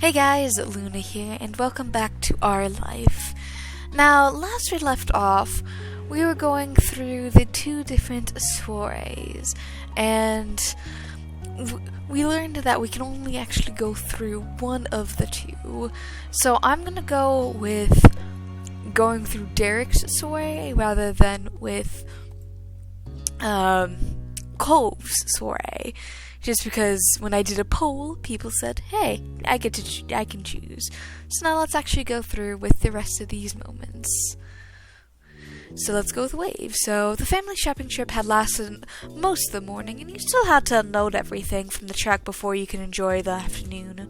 Hey guys, Luna here, and welcome back to our life. Now, last we left off, we were going through the two different soirees, and we learned that we can only actually go through one of the two. So I'm gonna go with going through Derek's soiree rather than with Cove's soiree. Just because when I did a poll, people said, hey, I can choose. So now let's actually go through with the rest of these moments. So let's go with Wave. So the family shopping trip had lasted most of the morning, and you still had to unload everything from the truck before you could enjoy the afternoon.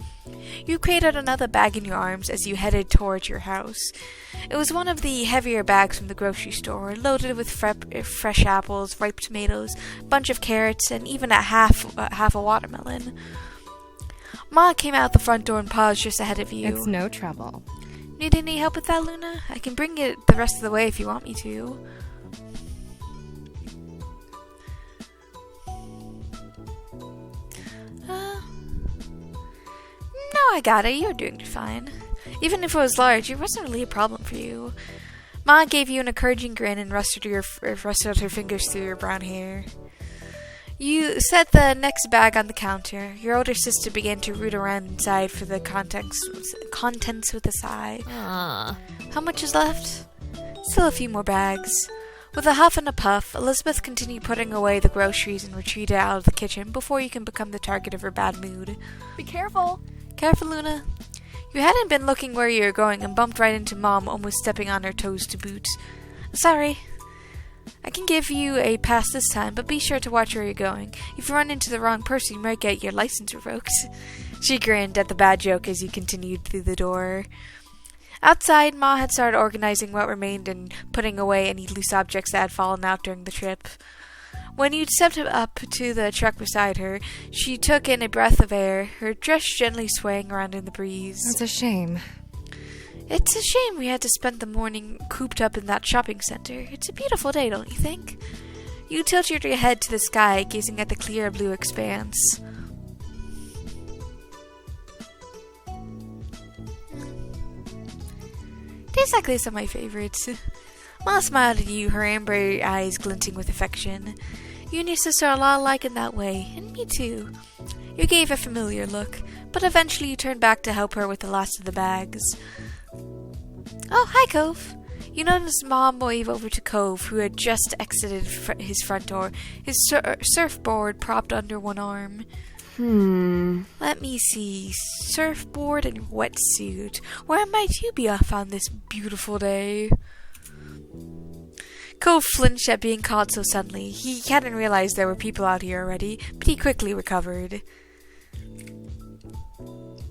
You created another bag in your arms as you headed towards your house. It was one of the heavier bags from the grocery store, loaded with fresh apples, ripe tomatoes, a bunch of carrots, and even half a watermelon. Ma came out the front door and paused just ahead of you. It's no trouble. Need any help with that, Luna? I can bring it the rest of the way if you want me to. No, I got it. You're doing fine. Even if it was large, it wasn't really a problem for you. Ma gave you an encouraging grin and rustled her fingers through your brown hair. You set the next bag on the counter. Your older sister began to root around inside for the contents with a sigh. How much is left? Still a few more bags. With a huff and a puff, Elizabeth continued putting away the groceries and retreated out of the kitchen before you can become the target of her bad mood. Be careful! Careful, Luna. You hadn't been looking where you were going and bumped right into Mom, almost stepping on her toes to boot. Sorry. I can give you a pass this time, but be sure to watch where you're going. If you run into the wrong person, you might get your license revoked. She grinned at the bad joke as you continued through the door. Outside, Ma had started organizing what remained and putting away any loose objects that had fallen out during the trip. When you stepped up to the truck beside her, she took in a breath of air, her dress gently swaying around in the breeze. It's a shame. It's a shame we had to spend the morning cooped up in that shopping center. It's a beautiful day, don't you think? You tilted your head to the sky, gazing at the clear blue expanse. Tastes like these are my favorites. Ma smiled at you, her amber eyes glinting with affection. You and your sister are a lot alike in that way, and me too. You gave a familiar look, but eventually you turned back to help her with the last of the bags. Oh, hi, Cove. You noticed Mom wave over to Cove, who had just exited his front door, his surfboard propped under one arm. Let me see. Surfboard and wetsuit. Where might you be off on this beautiful day? Cove flinched at being called so suddenly. He hadn't realized there were people out here already, but he quickly recovered.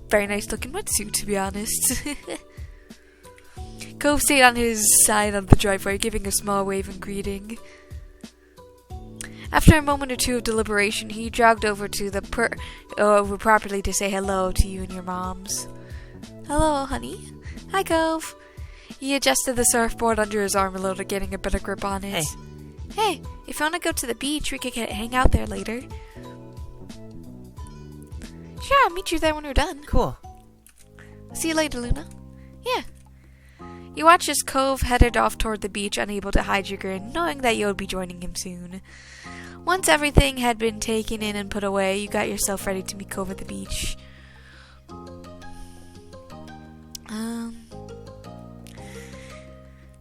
Very nice looking wetsuit, to be honest. Cove stayed on his side of the driveway, giving a small wave in greeting. After a moment or two of deliberation, he jogged over to the property to say hello to you and your moms. Hello, honey. Hi, Cove. He adjusted the surfboard under his arm a little, getting a better grip on it. Hey, if you want to go to the beach, we could hang out there later. Sure, I'll meet you there when we're done. Cool. See you later, Luna. Yeah. You watched as Cove headed off toward the beach, unable to hide your grin, knowing that you would be joining him soon. Once everything had been taken in and put away, you got yourself ready to meet Cove at the beach.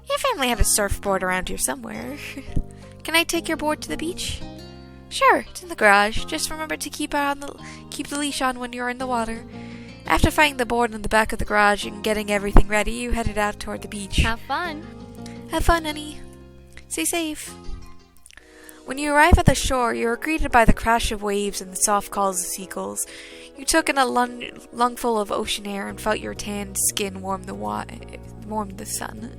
Your family had a surfboard around here somewhere. Can I take your board to the beach? Sure, it's in the garage. Just remember to keep the leash on when you're in the water. After finding the board in the back of the garage and getting everything ready, you headed out toward the beach. Have fun. Have fun, honey. Stay safe. When you arrive at the shore, you are greeted by the crash of waves and the soft calls of seagulls. You took in a lungful of ocean air and felt your tanned skin warm in the sun.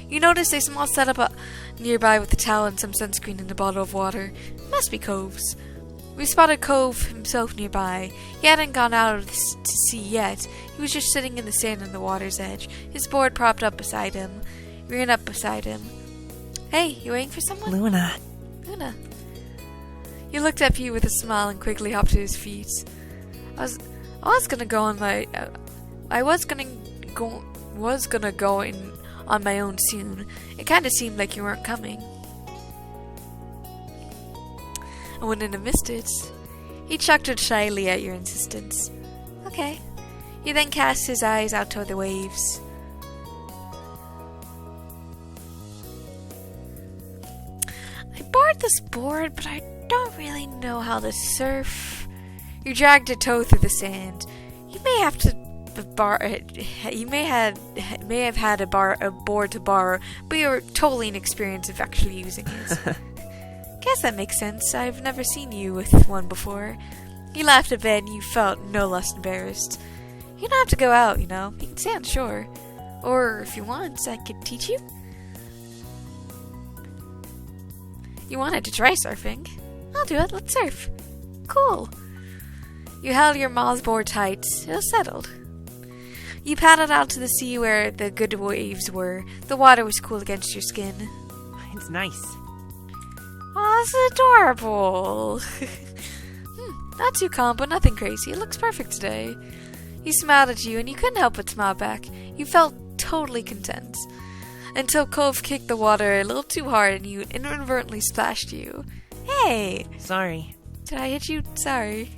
You noticed a small setup nearby with a towel and some sunscreen and a bottle of water. It must be Cove's. We spotted Cove himself nearby. He hadn't gone out to sea yet. He was just sitting in the sand on the water's edge, his board propped up beside him. You ran up beside him. Hey, you waiting for someone? Luna. He looked at you with a smile and quickly hopped to his feet. I was gonna go on my. I was gonna go in on my own soon. It kind of seemed like you weren't coming. I wouldn't have missed it. He chuckled shyly at your insistence. Okay. He then cast his eyes out toward the waves. I borrowed this board, but I don't really know how to surf. You dragged a toe through the sand. You may have to you may have had a board to borrow, but you're totally inexperienced of actually using it. Guess that makes sense. I've never seen you with one before. You laughed a bit and you felt no less embarrassed. You don't have to go out, you know. You can stay on shore. Or, if you want, I could teach you. You wanted to try surfing. I'll do it. Let's surf. Cool. You held your moth board tight. It was settled. You paddled out to the sea where the good waves were. The water was cool against your skin. It's nice. Oh, it's adorable. Not too calm, but nothing crazy. It looks perfect today. He smiled at you, and you couldn't help but smile back. You felt totally content. Until Cove kicked the water a little too hard, and you inadvertently splashed you. Hey! Sorry. Did I hit you? Sorry.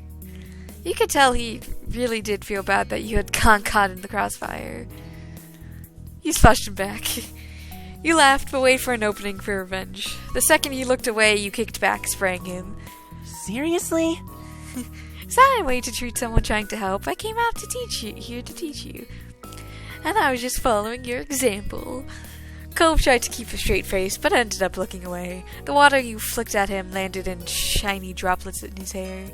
You could tell he really did feel bad that you had gone caught in the crossfire. You splashed him back. You laughed, but waited for an opening for revenge. The second he looked away, you kicked back, spraying him. Seriously? Is that a way to treat someone trying to help? I came out to teach you. And I was just following your example. Cove tried to keep a straight face, but ended up looking away. The water you flicked at him landed in shiny droplets in his hair.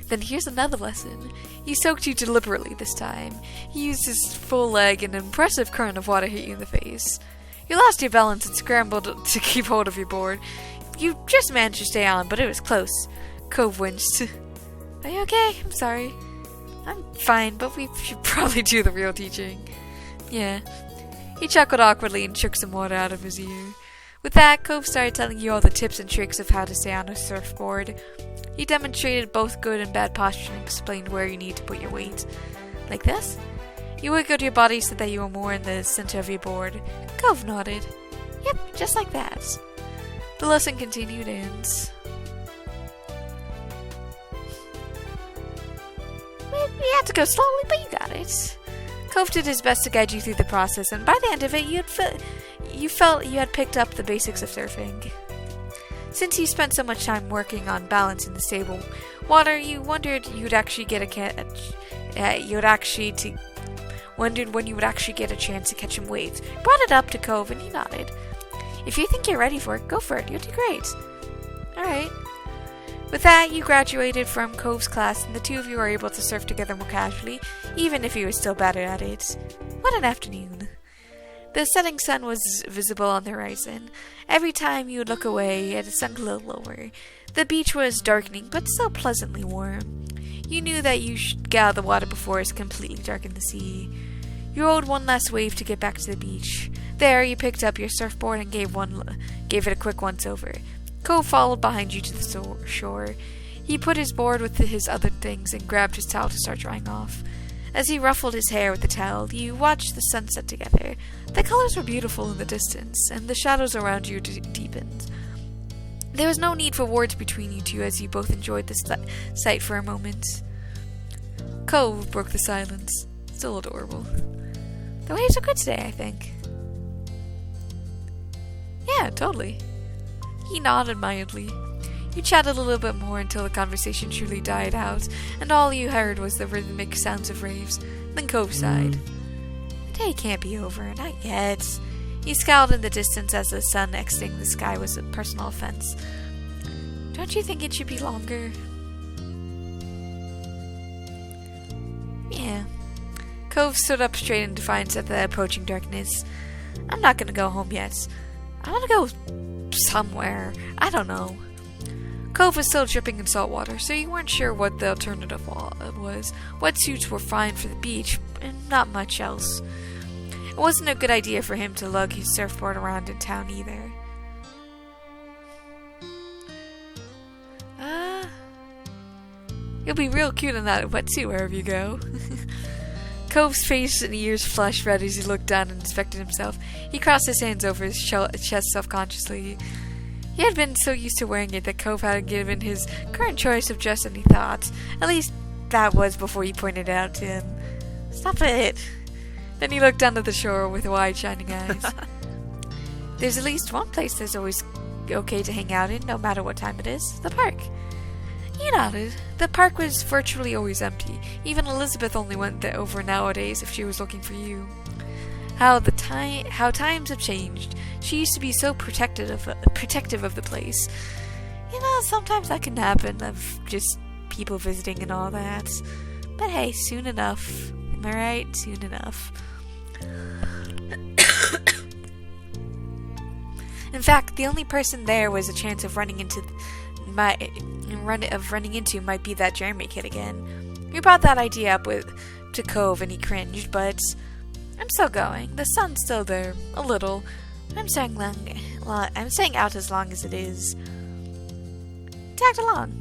Then here's another lesson. He soaked you deliberately this time. He used his full leg and an impressive current of water hit you in the face. You lost your balance and scrambled to keep hold of your board. You just managed to stay on, but it was close. Cove winced. Are you okay? I'm sorry. I'm fine, but we should probably do the real teaching. Yeah. He chuckled awkwardly and shook some water out of his ear. With that, Cove started telling you all the tips and tricks of how to stay on a surfboard. He demonstrated both good and bad posture and explained where you need to put your weight. Like this? You wiggled your body so that you were more in the center of your board. Cove nodded. Yep, just like that. The lesson continued and... You had to go slowly, but you got it. Cove did his best to guide you through the process, and by the end of it, you felt you had picked up the basics of surfing. Since you spent so much time working on balance in the stable water, you wondered when you would actually get a chance to catch some waves. Brought it up to Cove, and he nodded. If you think you're ready for it, go for it. You'll do great. All right. With that, you graduated from Cove's class, and the two of you were able to surf together more casually, even if you were still better at it. What an afternoon. The setting sun was visible on the horizon. Every time you would look away, it had sunk a little lower. The beach was darkening, but still pleasantly warm. You knew that you should get out of the water before it completely darkened the sea. You rode one last wave to get back to the beach. There, you picked up your surfboard and gave it a quick once-over. Cove followed behind you to the shore. He put his board with his other things and grabbed his towel to start drying off. As he ruffled his hair with the towel, you watched the sunset together. The colors were beautiful in the distance, and the shadows around you deepened. There was no need for words between you two as you both enjoyed the sight for a moment. Cove broke the silence. Still adorable. The waves are good today, I think. Yeah, totally. He nodded mildly. You chatted a little bit more until the conversation truly died out, and all you heard was the rhythmic sounds of waves. Then Cove sighed. The day can't be over, not yet. He scowled in the distance as the sun exiting the sky was a personal offense. Don't you think it should be longer? Yeah. Cove stood up straight in defiance at the approaching darkness. I'm not gonna go home yet. I wanna go somewhere. I don't know. Cove was still dripping in salt water, so you weren't sure what the alternative was. Wetsuits were fine for the beach, and not much else. It wasn't a good idea for him to lug his surfboard around in town either. You'll be real cute in that wetsuit wherever you go. Cove's face and ears flushed red as he looked down and inspected himself. He crossed his hands over his chest self-consciously. He had been so used to wearing it that Cove hadn't given his current choice of dress any thought. At least that was before he pointed it out to him. Stop it! Then he looked down at the shore with wide, shining eyes. There's at least one place that's always okay to hang out in, no matter what time it is. The park. He nodded. The park was virtually always empty. Even Elizabeth only went there over nowadays if she was looking for you. How times have changed. She used to be so protective of the place. You know, sometimes that can happen, of just people visiting and all that. But hey, soon enough. Am I right? Soon enough. In fact, the only person there was a chance of running into might be that Jeremy kid again. We brought that idea up to Cove and he cringed, but I'm still going. The sun's still there. A little. I'm staying out as long as it is. Tagged along.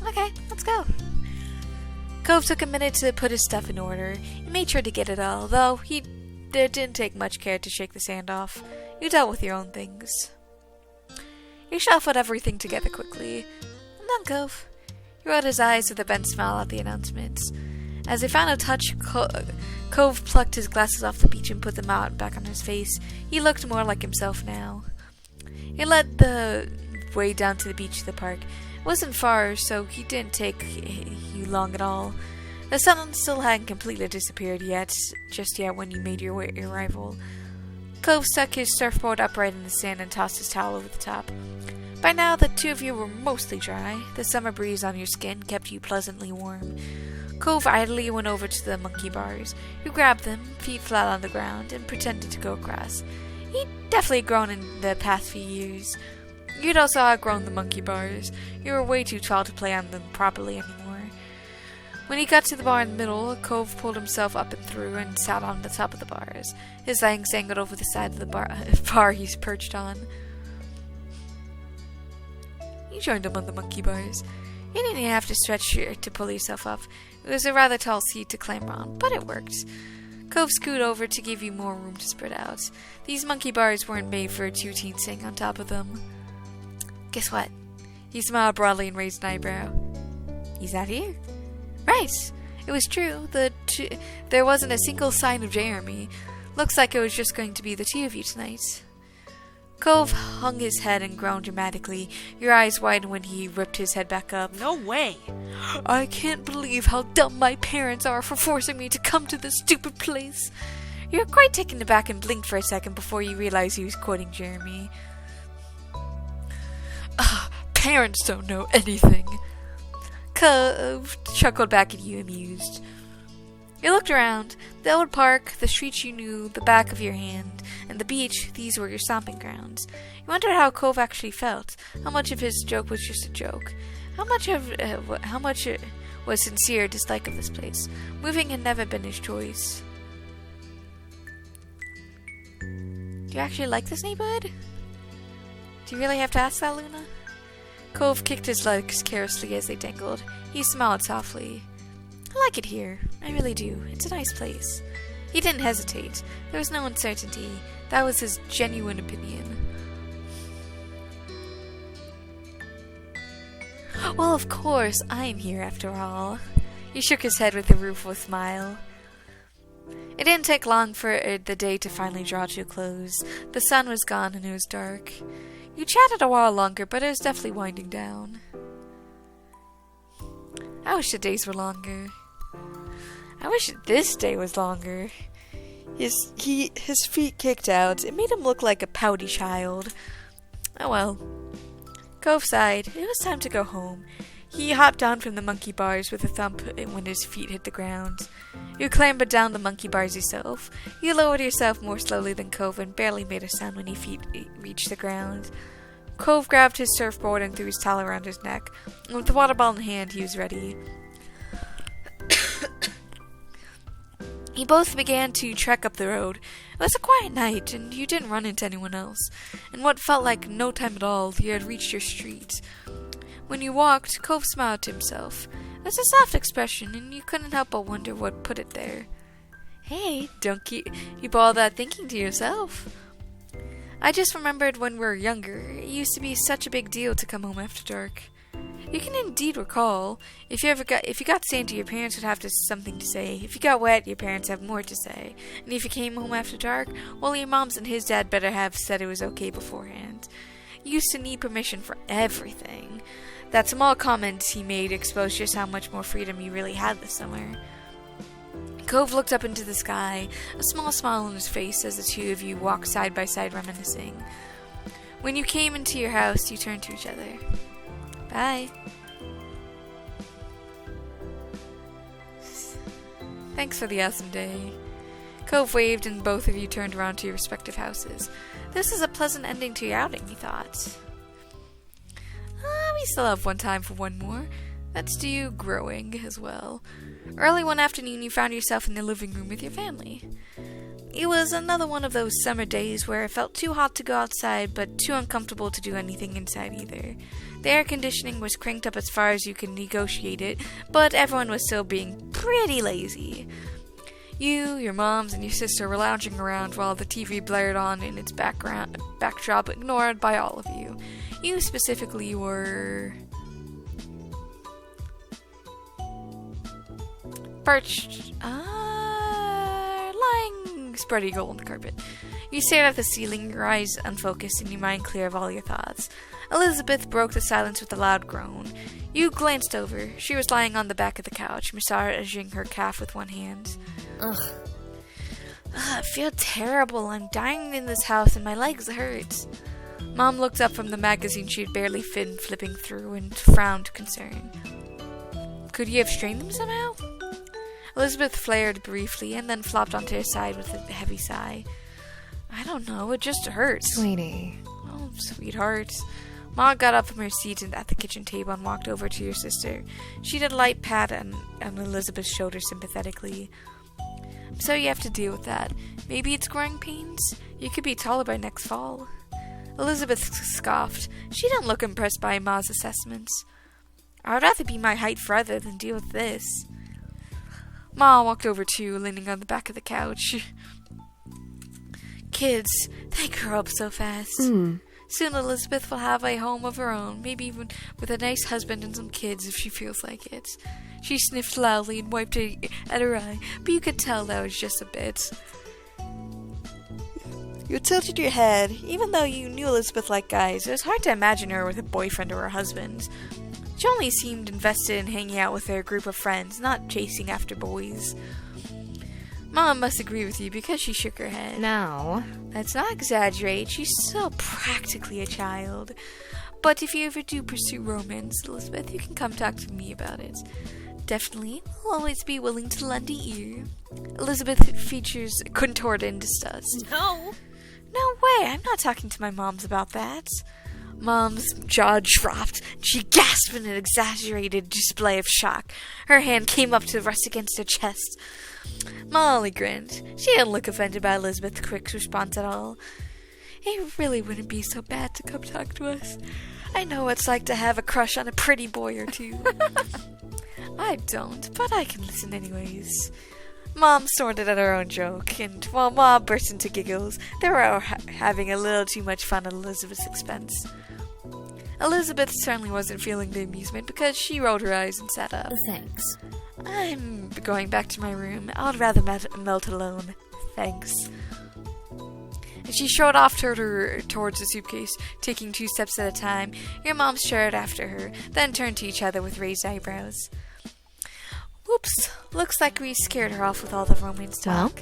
Okay, let's go. Cove took a minute to put his stuff in order. He made sure to get it all, though it didn't take much care to shake the sand off. You dealt with your own things. He shuffled everything together quickly. I'm done, Cove. He rolled his eyes with a bent smile at the announcement. As they found a touch, Cove plucked his glasses off the beach and put them back on his face. He looked more like himself now. He led the way down to the beach of the park. It wasn't far, so he didn't take you long at all. The sun still hadn't completely disappeared just yet when you made your arrival. Cove stuck his surfboard upright in the sand and tossed his towel over the top. By now, the two of you were mostly dry. The summer breeze on your skin kept you pleasantly warm. Cove idly went over to the monkey bars. You grabbed them, feet flat on the ground, and pretended to go across. He'd definitely grown in the past few years. You'd also outgrown the monkey bars. You were way too tall to play on them properly anymore. When he got to the bar in the middle, Cove pulled himself up and through and sat on the top of the bars. His legs dangled over the side of the bar he's perched on. You joined him on the monkey bars. You didn't even have to stretch to pull yourself up. It was a rather tall seat to climb on, but it worked. Cove scooted over to give you more room to spread out. These monkey bars weren't made for two teens sitting on top of them. Guess what? He smiled broadly and raised an eyebrow. He's not here. Right. It was true. There wasn't a single sign of Jeremy. Looks like it was just going to be the two of you tonight. Cove hung his head and groaned dramatically. Your eyes widened when he ripped his head back up. No way! I can't believe how dumb my parents are for forcing me to come to this stupid place. You were quite taken aback and blinked for a second before you realized he was quoting Jeremy. Parents don't know anything. Cove chuckled back at you, amused. You looked around. The old park, the streets you knew, the back of your hand, and the beach, these were your stomping grounds. You wondered how Cove actually felt, how much of his joke was just a joke, how much it was sincere dislike of this place. Moving had never been his choice. Do you actually like this neighborhood? Do you really have to ask that, Luna? Cove kicked his legs carelessly as they dangled. He smiled softly. I like it here. I really do. It's a nice place. He didn't hesitate. There was no uncertainty. That was his genuine opinion. Well, of course, I'm here after all. He shook his head with a rueful smile. It didn't take long for the day to finally draw to a close. The sun was gone and it was dark. You chatted a while longer, but it was definitely winding down. I wish the days were longer. I wish this day was longer. His feet kicked out. It made him look like a pouty child. Oh well. Cove sighed. It was time to go home. He hopped down from the monkey bars with a thump when his feet hit the ground. You clambered down the monkey bars yourself. You lowered yourself more slowly than Cove and barely made a sound when your feet reached the ground. Cove grabbed his surfboard and threw his towel around his neck. With the water bottle in hand, he was ready. You both began to trek up the road. It was a quiet night, and you didn't run into anyone else. In what felt like no time at all, you had reached your street. When you walked, Cove smiled to himself. It was a soft expression, and you couldn't help but wonder what put it there. Hey, don't keep all that thinking to yourself. I just remembered when we were younger, it used to be such a big deal to come home after dark. You can indeed recall, if you got sand, your parents would have something to say. If you got wet, your parents have more to say. And if you came home after dark, well, your mom's and his dad better have said it was okay beforehand. You used to need permission for everything. That small comment he made exposed just how much more freedom you really had this summer. Cove looked up into the sky, a small smile on his face as the two of you walked side by side reminiscing. When you came into your house, you turned to each other. Bye. Thanks for the awesome day. Cove waved and both of you turned around to your respective houses. This is a pleasant ending to your outing, he thought. We still have one time for one more. That's to you growing as well. Early one afternoon, you found yourself in the living room with your family. It was another one of those summer days where it felt too hot to go outside, but too uncomfortable to do anything inside either. The air conditioning was cranked up as far as you could negotiate it, but everyone was still being pretty lazy. You, your moms, and your sister were lounging around while the TV blared on in its backdrop, ignored by all of you. You specifically were perched, lying spread eagle on the carpet. You stared at the ceiling, your eyes unfocused and your mind clear of all your thoughts. Elizabeth broke the silence with a loud groan. You glanced over. She was lying on the back of the couch, massaging her calf with one hand. Ugh, I feel terrible. I'm dying in this house and my legs hurt. Mom looked up from the magazine she had barely been flipping through and frowned concern. Could you have strained them somehow? Elizabeth flared briefly and then flopped onto her side with a heavy sigh. I don't know, it just hurts. Sweetie. Oh, sweetheart. Ma got up from her seat at the kitchen table and walked over to your sister. She did a light pat on Elizabeth's shoulder sympathetically. So you have to deal with that. Maybe it's growing pains. You could be taller by next fall. Elizabeth scoffed. She didn't look impressed by Ma's assessments. I'd rather be my height forever than deal with this. Ma walked over to you, leaning on the back of the couch. Kids, they grow up so fast. Soon Elizabeth will have a home of her own, maybe even with a nice husband and some kids if she feels like it. She sniffed loudly and wiped at her eye, but you could tell that was just a bit. You tilted your head. Even though you knew Elizabeth liked guys, it was hard to imagine her with a boyfriend or a husband. She only seemed invested in hanging out with her group of friends, not chasing after boys. Mom must agree with you because she shook her head. No. Let's not exaggerate. She's still practically a child. But if you ever do pursue romance, Elizabeth, you can come talk to me about it. Definitely, I'll always be willing to lend a ear. Elizabeth features contorted in disgust. No. No way, I'm not talking to my moms about that. Mom's jaw dropped. She gasped in an exaggerated display of shock. Her hand came up to rest against her chest. Molly grinned. She didn't look offended by Elizabeth's quick response at all. It really wouldn't be so bad to come talk to us. I know what it's like to have a crush on a pretty boy or two. I don't, but I can listen anyways. Mom snorted at her own joke, and while Ma burst into giggles, they were all having a little too much fun at Elizabeth's expense. Elizabeth certainly wasn't feeling the amusement because she rolled her eyes and sat up. Thanks. I'm going back to my room. I'd rather melt alone. Thanks. And she strode off towards the suitcase, taking 2 steps at a time. Your mom stared after her, then turned to each other with raised eyebrows. Whoops. Looks like we scared her off with all the romance talk.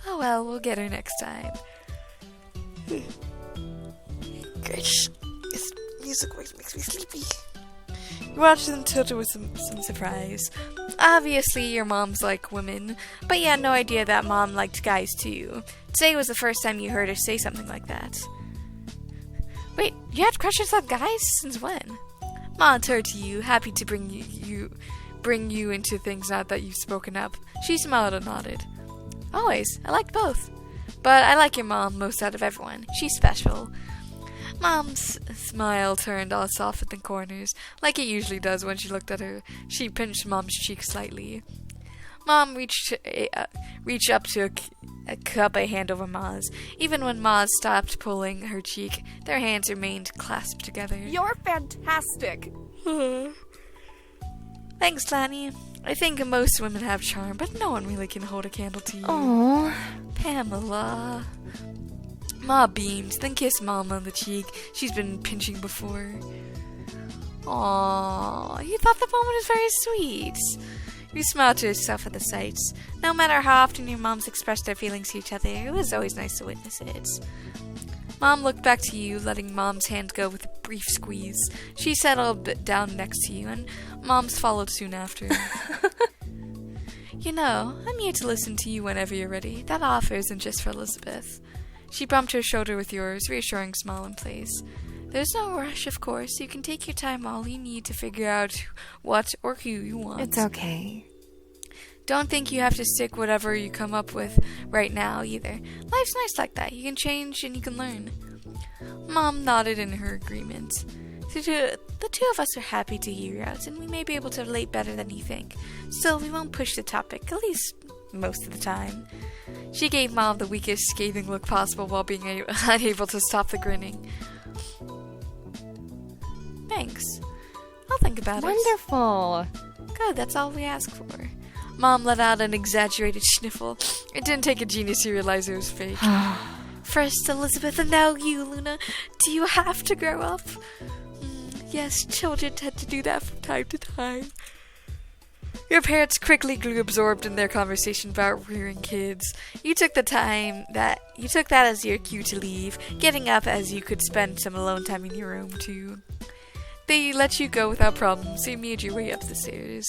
Oh well, we'll get her next time. Gosh, this music always makes me sleepy. You watched them tilted with some surprise. Obviously, your mom's like women, but you had no idea that Mom liked guys too. Today was the first time you heard her say something like that. Wait, you had crushes on guys? Since when? Ma turned to you, happy to bring you into things now that you've spoken up. She smiled and nodded. Always. I liked both. But I like your mom most out of everyone. She's special. Mom's smile turned all soft at the corners, like it usually does when she looked at her. She pinched Mom's cheek slightly. Mom reached up to cup a hand over Ma's. Even when Ma stopped pulling her cheek, their hands remained clasped together. You're fantastic. Thanks, Lanny. I think most women have charm, but no one really can hold a candle to you. Aww. Pamela. Ma beamed, then kissed Mom on the cheek she's been pinching before. Aww, you thought the moment was very sweet. You smiled to yourself at the sight. No matter how often your moms expressed their feelings to each other, it was always nice to witness it. Mom looked back to you, letting Mom's hand go with a brief squeeze. She settled down next to you, and Mom's followed soon after. You know, I'm here to listen to you whenever you're ready. That offer isn't just for Elizabeth. She bumped her shoulder with yours, reassuring smile in place. There's no rush, of course. You can take your time, all you need to figure out what or who you want. It's okay. Don't think you have to stick whatever you come up with right now, either. Life's nice like that. You can change and you can learn. Mom nodded in her agreement. The two of us are happy to hear you out, and we may be able to relate better than you think. Still, we won't push the topic, at least most of the time. She gave Mom the weakest, scathing look possible while being unable to stop the grinning. Thanks. I'll think about it. Wonderful. Good, that's all we ask for. Mom let out an exaggerated sniffle. It didn't take a genius to realize it was fake. First Elizabeth, and now you, Luna. Do you have to grow up? Yes, children tend to do that from time to time. Your parents quickly grew absorbed in their conversation about rearing kids. You took that as your cue to leave, getting up as you could spend some alone time in your room too. They let you go without problem, so you made your way up the stairs.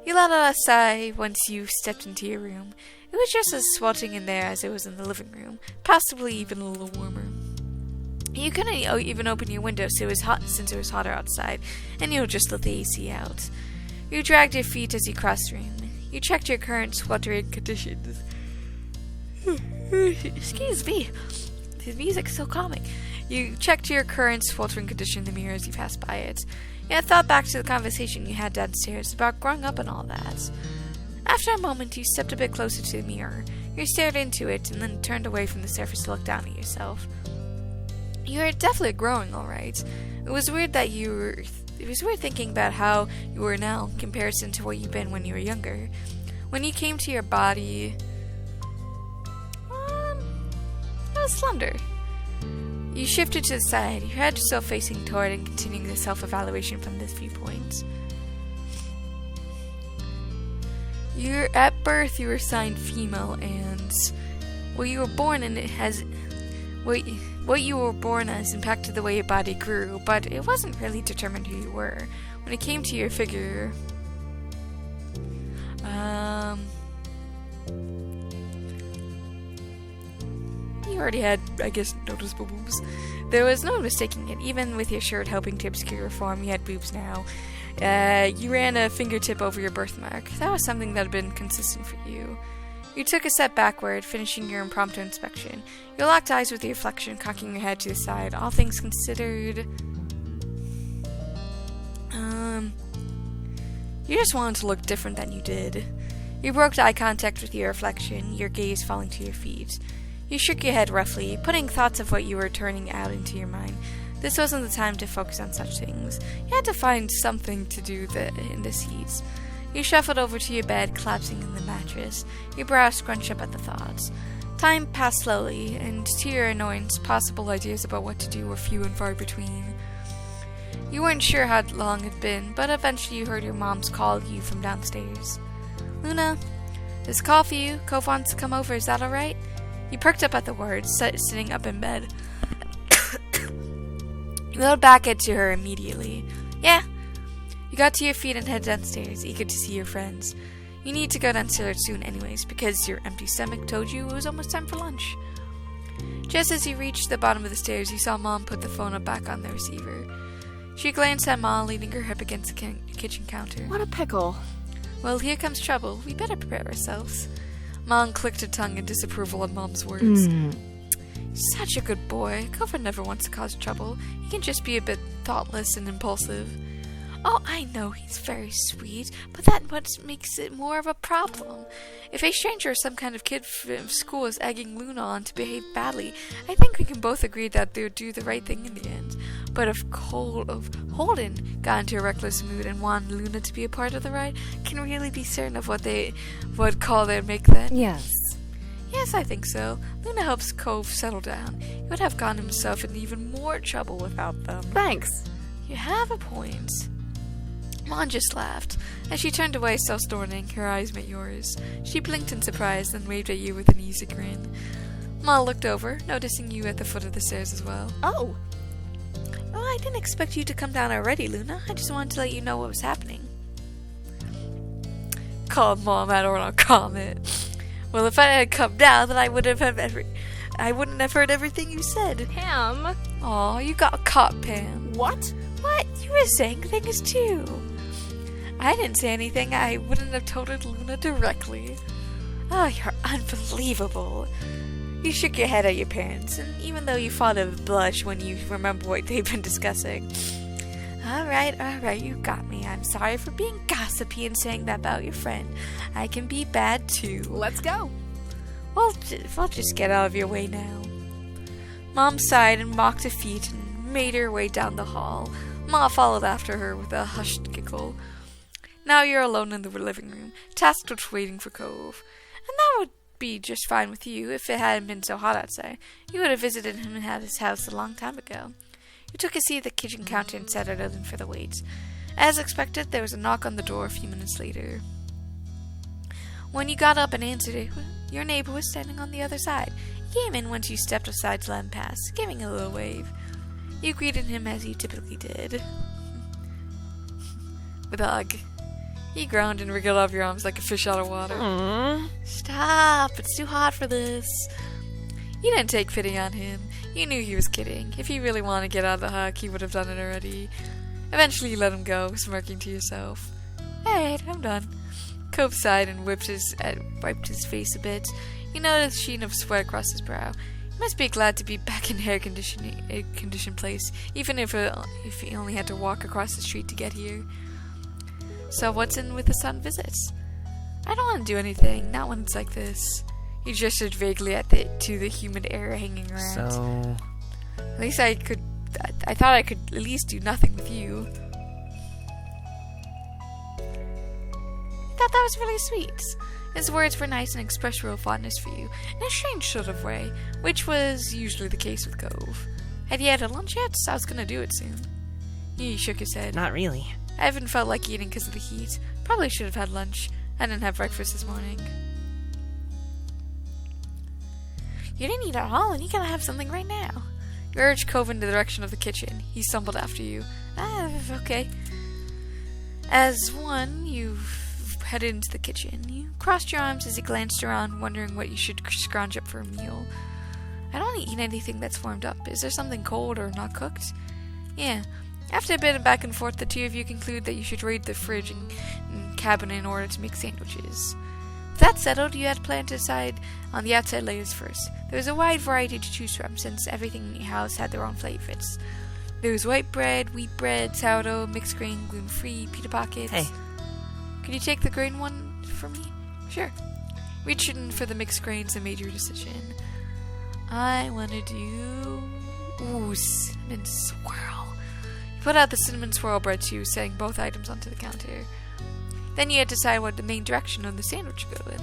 You let out a sigh once you stepped into your room. It was just as sweltering in there as it was in the living room, possibly even a little warmer. You couldn't even open your window since it was hotter outside, and you just let the AC out. You dragged your feet as you crossed the room. You checked your current sweltering conditions. Excuse me. The music's so calming. You checked your current sweltering condition in the mirror as you passed by it. You had thought back to the conversation you had downstairs about growing up and all that. After a moment, you stepped a bit closer to the mirror. You stared into it and then turned away from the surface to look down at yourself. You were definitely growing, all right. It was weird thinking about how you were now in comparison to what you've been when you were younger. When you came to your body, it was slender. You shifted to the side, your head still facing toward and continuing the self-evaluation from this viewpoint. At birth, you were assigned female, and what you were born as impacted the way your body grew, but it wasn't really determined who you were. When it came to your figure, you already had, I guess, noticeable boobs. There was no mistaking it. Even with your shirt helping to obscure your form, you had boobs now. You ran a fingertip over your birthmark. That was something that had been consistent for you. You took a step backward, finishing your impromptu inspection. You locked eyes with your reflection, cocking your head to the side. All things considered, you just wanted to look different than you did. You broke eye contact with your reflection, your gaze falling to your feet. You shook your head roughly, putting thoughts of what you were turning out into your mind. This wasn't the time to focus on such things. You had to find something to do in this heat. You shuffled over to your bed, collapsing in the mattress, your brow scrunched up at the thoughts. Time passed slowly, and to your annoyance, possible ideas about what to do were few and far between. You weren't sure how long it had been, but eventually you heard your mom's call you from downstairs. Luna, there's a call for you. Cove wants to come over, is that alright? You perked up at the words, sitting up in bed. You rode back to her immediately. Yeah. You got to your feet and headed downstairs, eager to see your friends. You need to go downstairs soon anyways, because your empty stomach told you it was almost time for lunch. Just as you reached the bottom of the stairs, you saw Mom put the phone back on the receiver. She glanced at Mom, leaning her hip against the kitchen counter. What a pickle. Well, here comes trouble. We better prepare ourselves. Mom clicked her tongue in disapproval at Mom's words. Such a good boy. Cove never wants to cause trouble. He can just be a bit thoughtless and impulsive. Oh, I know he's very sweet, but that's what makes it more of a problem. If a stranger or some kind of kid from school is egging Luna on to behave badly, I think we can both agree that they would do the right thing in the end. But if Holden got into a reckless mood and wanted Luna to be a part of the ride, can really be certain of what call they'd make then? Yes. Yes, I think so. Luna helps Cove settle down. He would have gotten himself in even more trouble without them. Thanks. You have a point. Mon just laughed. As she turned away, still snorting, her eyes met yours. She blinked in surprise, then waved at you with an easy grin. Ma looked over, noticing you at the foot of the stairs as well. Oh. Oh, I didn't expect you to come down already, Luna. I just wanted to let you know what was happening. Calm, Mom, I don't want to comment. Well, if I had come down, then I wouldn't have heard everything you said. Pam. Aw, you got caught, Pam. What? What? You were saying things too. I didn't say anything. I wouldn't have told Luna directly. Oh, you're unbelievable. You shook your head at your parents, and even though you fought a blush when you remember what they've been discussing. Alright, you got me. I'm sorry for being gossipy and saying that about your friend. I can be bad too. Let's go. We'll just get out of your way now. Mom sighed and mocked defeat and made her way down the hall. Ma followed after her with a hushed giggle. Now you're alone in the living room, tasked with waiting for Cove. And that would be just fine with you if it hadn't been so hot outside. You would have visited him at his house a long time ago. You took a seat at the kitchen counter and sat in for the wait. As expected, there was a knock on the door a few minutes later. When you got up and answered it, your neighbor was standing on the other side. He came in once you stepped aside to let him pass, giving a little wave. You greeted him as you typically did. With a hug. He groaned and wriggled off your arms like a fish out of water. Aww. Stop, it's too hot for this. You didn't take pity on him. You knew he was kidding. If he really wanted to get out of the hug, he would have done it already. Eventually you let him go, smirking to yourself. Hey, I'm done. Cove sighed and wiped his face a bit. You noticed a sheen of sweat across his brow. He must be glad to be back in air-conditioned place, even if he only had to walk across the street to get here. So what's in with the sudden visits? I don't want to do anything, not when it's like this. He gestured vaguely to the humid air hanging around. So... At least I thought I could at least do nothing with you. I thought that was really sweet. His words were nice and expressed real fondness for you, in a strange sort of way, which was usually the case with Cove. Had you had a lunch yet? I was gonna do it soon. He shook his head. Not really. I haven't felt like eating because of the heat. Probably should have had lunch. I didn't have breakfast this morning. You didn't eat at all, and you gotta have something right now. You urged Cove in the direction of the kitchen. He stumbled after you. Okay. As one, you headed into the kitchen. You crossed your arms as he glanced around, wondering what you should scrounge up for a meal. I don't want to eat anything that's warmed up. Is there something cold or not cooked? Yeah. After a bit of back and forth, the two of you conclude that you should raid the fridge and cabinet in order to make sandwiches. With that settled, you had planned to decide on the outside layers first. There was a wide variety to choose from, since everything in your house had their own flavors. There was white bread, wheat bread, sourdough, mixed grain, gluten-free, pita pockets. Hey. Could you take the grain one for me? Sure. Reached in for the mixed grains and made your decision. I want to do... cinnamon swirl. You put out the cinnamon swirl bread too, setting both items onto the counter. Then you had to decide what the main direction of the sandwich would go in.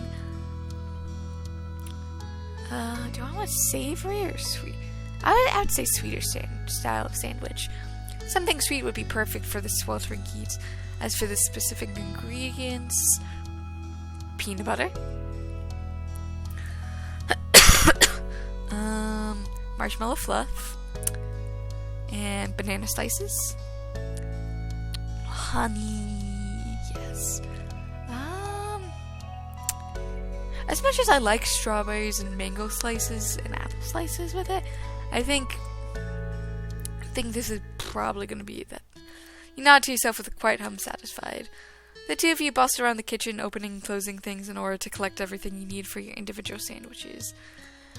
Do I want savory or sweet? I would say sweeter style of sandwich. Something sweet would be perfect for the sweltering heat. As for the specific ingredients, peanut butter, marshmallow fluff, and banana slices, honey, yes. As much as I like strawberries and mango slices and apple slices with it, I think this is probably going to be that. You nod to yourself with a quiet hum, satisfied. The two of you bustle around the kitchen, opening and closing things in order to collect everything you need for your individual sandwiches.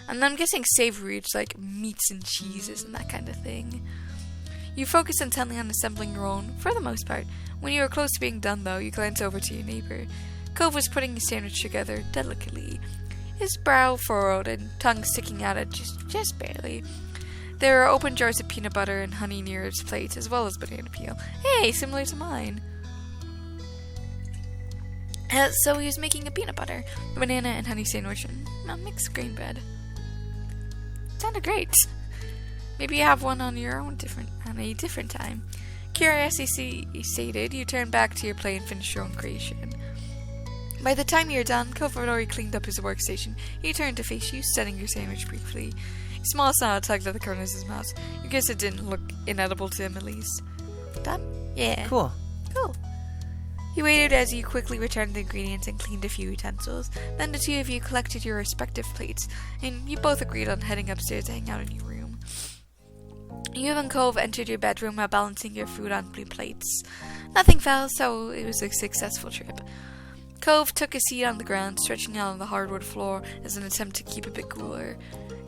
And I'm guessing savory, it's like meats and cheeses and that kind of thing. You focus intently on assembling your own, for the most part. When you are close to being done, though, you glance over to your neighbor. Cove was putting his sandwich together delicately, his brow furrowed and tongue sticking out at just barely. There are open jars of peanut butter and honey near his plate, as well as banana peel. Hey, similar to mine. So he was making a peanut butter, banana, and honey sandwich and a mixed grain bread. Sounded great. Maybe you have one on your own on a different time. Curiosity sated, you turn back to your plate and finish your own creation. By the time you're done, Cove had already cleaned up his workstation. He turned to face you, studying your sandwich briefly. A small smile tugged at the corners of his mouth. You guess it didn't look inedible to him, at least. Done? Yeah. Cool. He waited as you quickly returned the ingredients and cleaned a few utensils. Then the two of you collected your respective plates, and you both agreed on heading upstairs to hang out in your room. You and Cove entered your bedroom while balancing your food on blue plates. Nothing fell, so it was a successful trip. Cove took a seat on the ground, stretching out on the hardwood floor as an attempt to keep a bit cooler.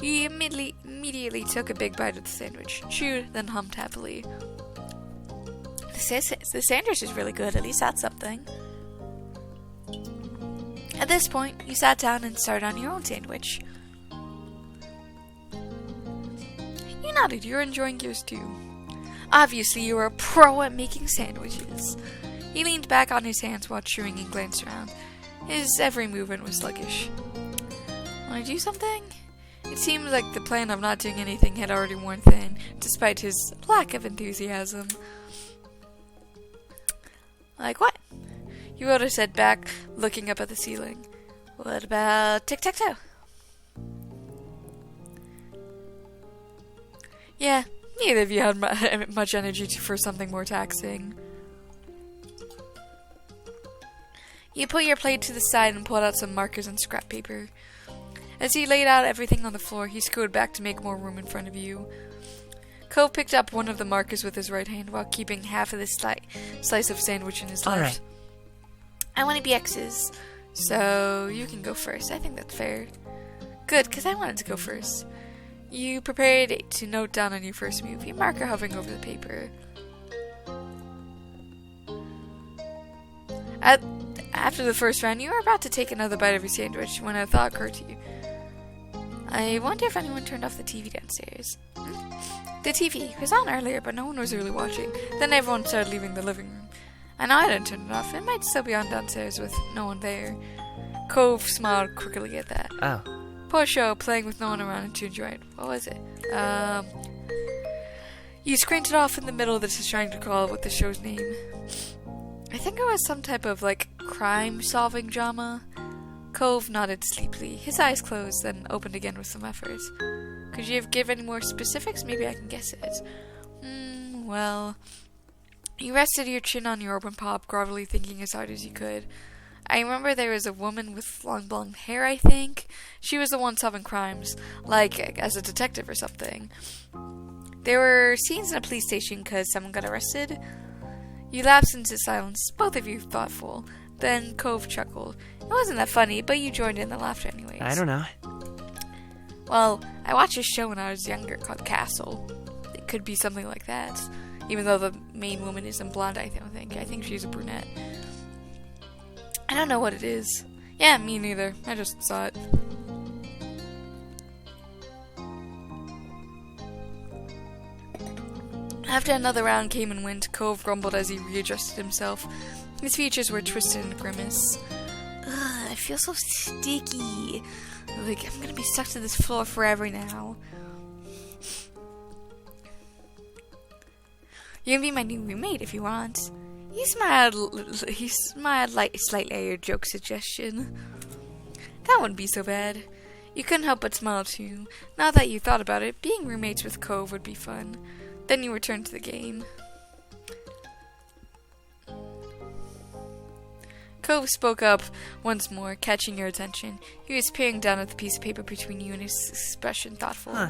He immediately took a big bite of the sandwich, chewed, then hummed happily. The sandwich is really good, at least that's something. At this point, you sat down and started on your own sandwich. You nodded, you're enjoying yours too. Obviously, you were a pro at making sandwiches. He leaned back on his hands while chewing and glanced around. His every movement was sluggish. Want to do something? It seemed like the plan of not doing anything had already worn thin, despite his lack of enthusiasm. Like what? You rolled his head back, looking up at the ceiling. What about tic-tac-toe? Yeah, neither of you had much energy for something more taxing. You put your plate to the side and pulled out some markers and scrap paper. As he laid out everything on the floor, he scooted back to make more room in front of you. Cove picked up one of the markers with his right hand while keeping half of the slice of sandwich in his left. All right. I want to be X's, so you can go first. I think that's fair. Good, because I wanted to go first. You prepared to note down on your first move, your marker hovering over the paper. After the first round, you were about to take another bite of your sandwich when a thought occurred to you. I wonder if anyone turned off the TV downstairs. The TV was on earlier, but no one was really watching. Then everyone started leaving the living room. I know I didn't turn it off. It might still be on downstairs with no one there. Cove smiled crookedly at that. Oh. Poor show, playing with no one around to enjoy it. What was it? You screened it off in the middle of this trying to recall what the show's name. I think it was some type of, crime-solving drama. Cove nodded sleepily, his eyes closed, then opened again with some effort. Could you give any more specifics? Maybe I can guess it. Well... You rested your chin on your open palm, grovelly thinking as hard as you could. I remember there was a woman with long blonde hair, I think. She was the one solving crimes, as a detective or something. There were scenes in a police station because someone got arrested. You lapsed into silence, both of you thoughtful. Then Cove chuckled. It wasn't that funny, but you joined in the laughter anyways. I don't know. Well, I watched a show when I was younger called Castle. It could be something like that. Even though the main woman isn't blonde, I don't think. I think she's a brunette. I don't know what it is. Yeah, me neither. I just saw it. After another round came and went, Cove grumbled as he readjusted himself. His features were twisted in a grimace. Ugh, I feel so sticky. I'm gonna be stuck to this floor forever now. You can be my new roommate if you want. He smiled slightly at your joke suggestion. That wouldn't be so bad. You couldn't help but smile too. Now that you thought about it, being roommates with Cove would be fun. Then you returned to the game. Cove spoke up once more, catching your attention. He was peering down at the piece of paper between you and his expression thoughtful. Huh.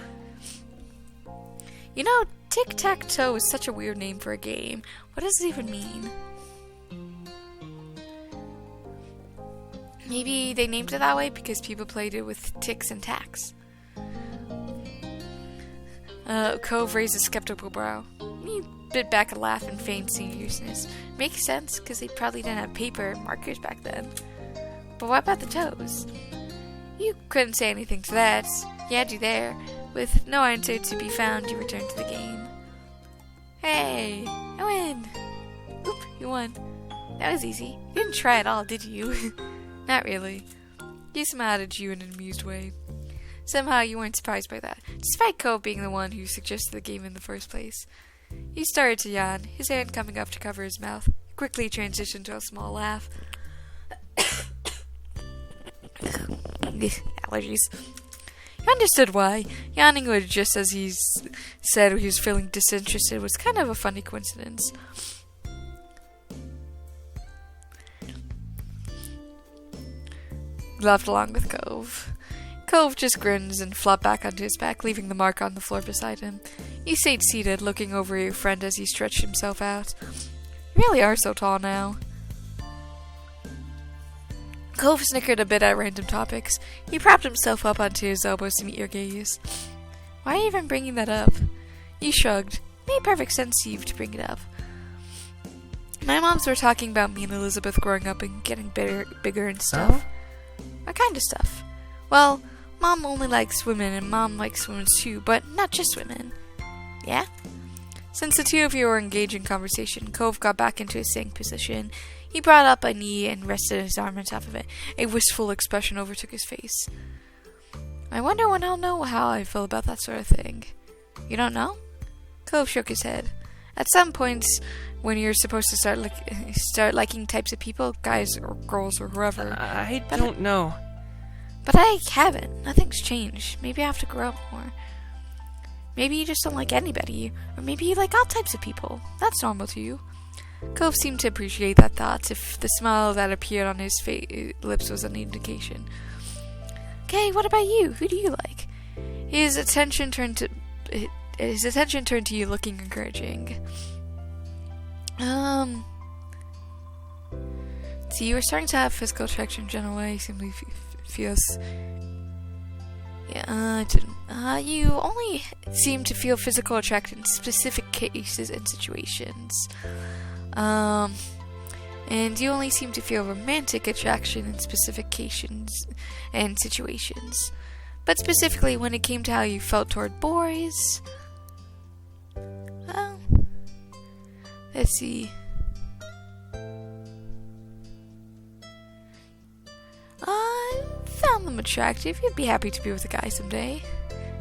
You know, tic-tac-toe is such a weird name for a game. What does it even mean? Maybe they named it that way because people played it with ticks and tacks. Cove raised a skeptical brow. He bit back a laugh and feigned seriousness. Makes sense, because they probably didn't have paper and markers back then. But what about the toes? You couldn't say anything to that. He had you there. With no answer to be found, you returned to the game. Hey, I win! Oop, you won. That was easy. You didn't try at all, did you? Not really. He smiled at you in an amused way. Somehow you weren't surprised by that, despite Cove being the one who suggested the game in the first place. He started to yawn, his hand coming up to cover his mouth. He quickly transitioned to a small laugh. Allergies. He understood why. Yawning was just as he said he was feeling disinterested was kind of a funny coincidence. He laughed along with Cove. Cove just grins and flopped back onto his back, leaving the mark on the floor beside him. He stayed seated, looking over your friend as he stretched himself out. You really are so tall now. Cove snickered a bit at random topics. He propped himself up onto his elbows to meet your gaze. Why are you even bringing that up? You shrugged. It made perfect sense to you to bring it up. My moms were talking about me and Elizabeth growing up and getting bigger and stuff. Oh? What kind of stuff? Well, Mom only likes women and Mom likes women too, but not just women. Yeah? Since the two of you were engaged in conversation, Cove got back into his sitting position. He brought up a knee and rested his arm on top of it. A wistful expression overtook his face. I wonder when I'll know how I feel about that sort of thing. You don't know? Cove shook his head. At some points, when you're supposed to start liking types of people, guys or girls or whoever. I don't know. But I haven't. Nothing's changed. Maybe I have to grow up more. Maybe you just don't like anybody. Or maybe you like all types of people. That's normal to you. Cove seemed to appreciate that thought, if the smile that appeared on his lips was an indication. Okay, what about you? Who do you like? His attention turned to you, looking encouraging. See, you were starting to have physical attraction in general way. Simply feels. Yeah, you only seem to feel physical attraction in specific cases and situations. And you only seem to feel romantic attraction in specific occasions and situations. But specifically when it came to how you felt toward boys, well, let's see. I found them attractive. You'd be happy to be with a guy someday.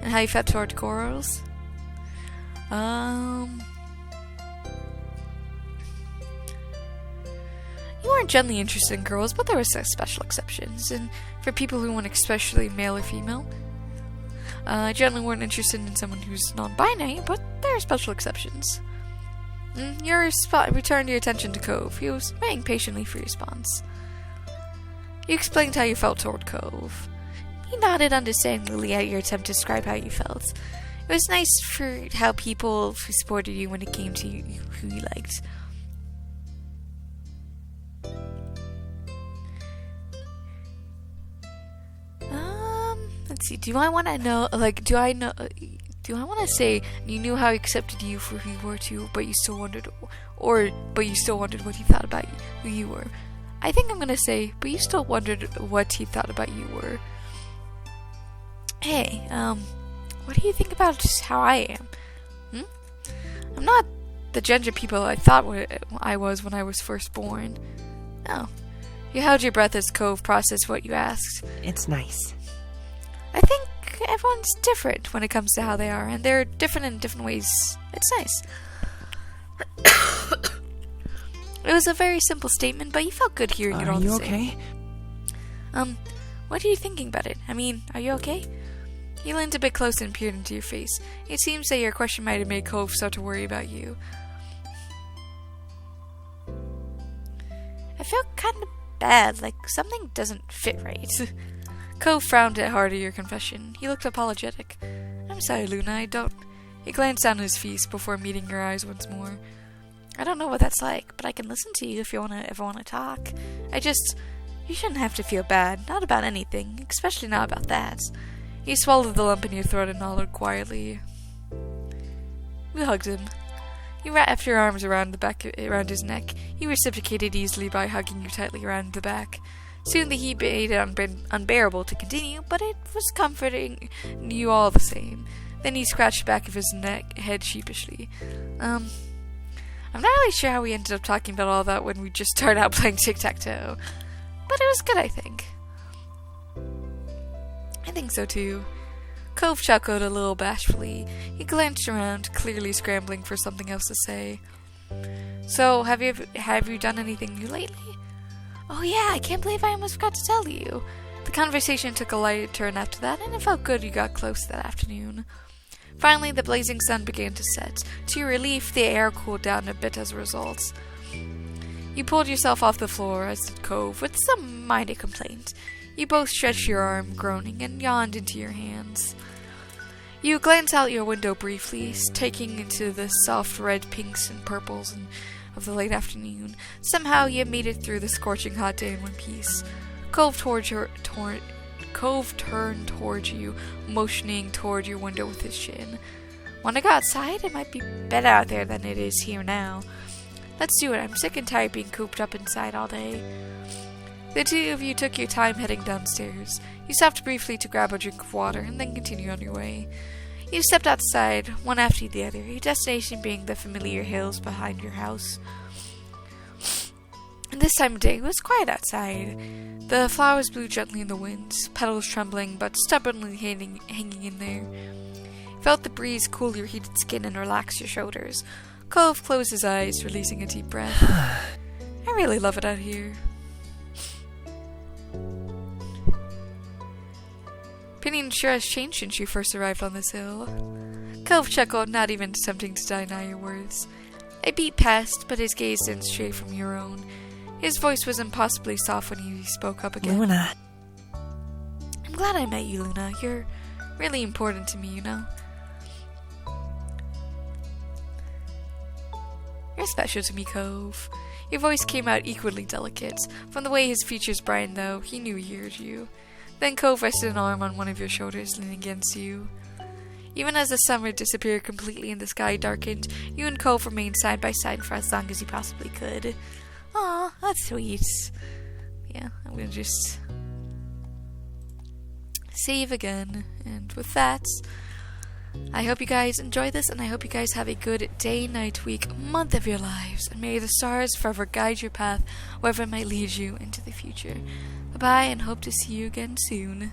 And how you felt toward girls? You weren't generally interested in girls, but there were special exceptions. And for people who weren't especially male or female, generally weren't interested in someone who's non-binary, but there are special exceptions. Your returned your attention to Cove. He was waiting patiently for your response. You explained how you felt toward Cove. He nodded understandingly at your attempt to describe how you felt. It was nice for how people supported you when it came to who you liked. Let's see. Do I want to know? Do I want to say you knew how he accepted you for who you were too, but you still wondered, but you still wondered what he thought about you, who you were? I think I'm gonna say, but you still wondered what he thought about you were. Hey, what do you think about just how I am? I'm not the ginger people I thought I was when I was first born. Oh. You held your breath as Cove processed what you asked. It's nice. I think everyone's different when it comes to how they are, and they're different in different ways. It's nice. It was a very simple statement, but you felt good hearing it all the same. Are you okay? What are you thinking about it? I mean, are you okay? He leaned a bit closer and peered into your face. It seems that your question might have made Cove start to worry about you. I feel kind of bad, like something doesn't fit right. Cove frowned hard at your confession. He looked apologetic. I'm sorry, Luna, I don't... He glanced down his face before meeting your eyes once more. I don't know what that's like, but I can listen to you if you ever wanna talk. You shouldn't have to feel bad. Not about anything, especially not about that. He swallowed the lump in your throat and nodded quietly. You hugged him. You wrapped your arms around around his neck. He reciprocated easily by hugging you tightly around the back. Soon the heat made it unbearable to continue, but it was comforting you all the same. Then he scratched the back of his head sheepishly. I'm not really sure how we ended up talking about all that when we just started out playing tic-tac-toe. But it was good, I think. I think so, too. Cove chuckled a little bashfully. He glanced around, clearly scrambling for something else to say. So, have you done anything new lately? Oh yeah, I can't believe I almost forgot to tell you. The conversation took a light turn after that, and it felt good you got close that afternoon. Finally, the blazing sun began to set. To your relief, the air cooled down a bit as a result. You pulled yourself off the floor, as did Cove, with some minor complaint. You both stretched your arm, groaning, and yawned into your hands. You glanced out your window briefly, taking into the soft red pinks and purples of the late afternoon. Somehow you made it through the scorching hot day in one piece. Cove turned toward you, motioning toward your window with his chin. Want to go outside? It might be better out there than it is here now. Let's do it. I'm sick and tired being cooped up inside all day. The two of you took your time heading downstairs. You stopped briefly to grab a drink of water and then continued on your way. You stepped outside, one after the other, your destination being the familiar hills behind your house. And this time of day, it was quiet outside. The flowers blew gently in the wind, petals trembling but stubbornly hanging in there. You felt the breeze cool your heated skin and relax your shoulders. Cove closed his eyes, releasing a deep breath. I really love it out here. Opinion sure has changed since you first arrived on this hill. Cove chuckled, not even attempting to deny your words. A beat passed, but his gaze didn't stray from your own. His voice was impossibly soft when he spoke up again. Luna. I'm glad I met you, Luna. You're really important to me, you know. You're special to me, Cove. Your voice came out equally delicate. From the way his features brightened, though, he knew he heard you. Then Cove rested an arm on one of your shoulders, leaning against you. Even as the summer disappeared completely and the sky darkened, you and Cove remained side by side for as long as you possibly could. Aw, that's sweet. Yeah, I'm gonna just save again. And with that, I hope you guys enjoy this, and I hope you guys have a good day, night, week, month of your lives. And may the stars forever guide your path, wherever it might lead you into the future. Bye-bye, and hope to see you again soon.